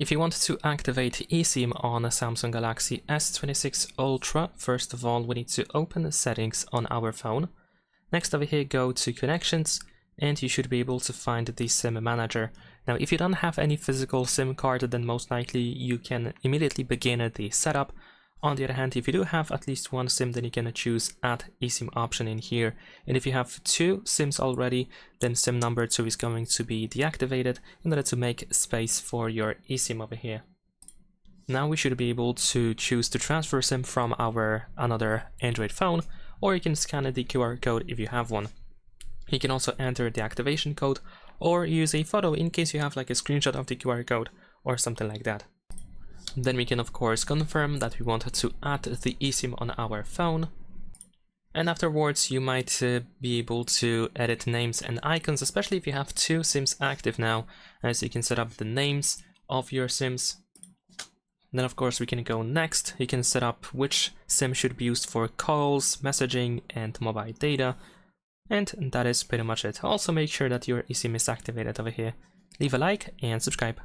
If you want to activate eSIM on a Samsung Galaxy S26 Ultra, first of all we need to open the settings on our phone. Next over here go to connections and you should be able to find the SIM manager. Now if you don't have any physical SIM card, then most likely you can immediately begin the setup. On the other hand, if you do have at least one SIM, then you can choose add eSIM option in here. And if you have two SIMs already, then SIM number 2 is going to be deactivated in order to make space for your eSIM over here. Now we should be able to choose to transfer SIM from our another Android phone, or you can scan the QR code if you have one. You can also enter the activation code or use a photo in case you have like a screenshot of the QR code or something like that. Then we can of course confirm that we wanted to add the eSIM on our phone. And afterwards you might be able to edit names and icons, especially if you have two SIMs active now, as you can set up the names of your SIMs. Then of course we can go next. You can set up which SIM should be used for calls, messaging and mobile data. And that is pretty much it. Also make sure that your eSIM is activated over here. Leave a like and subscribe.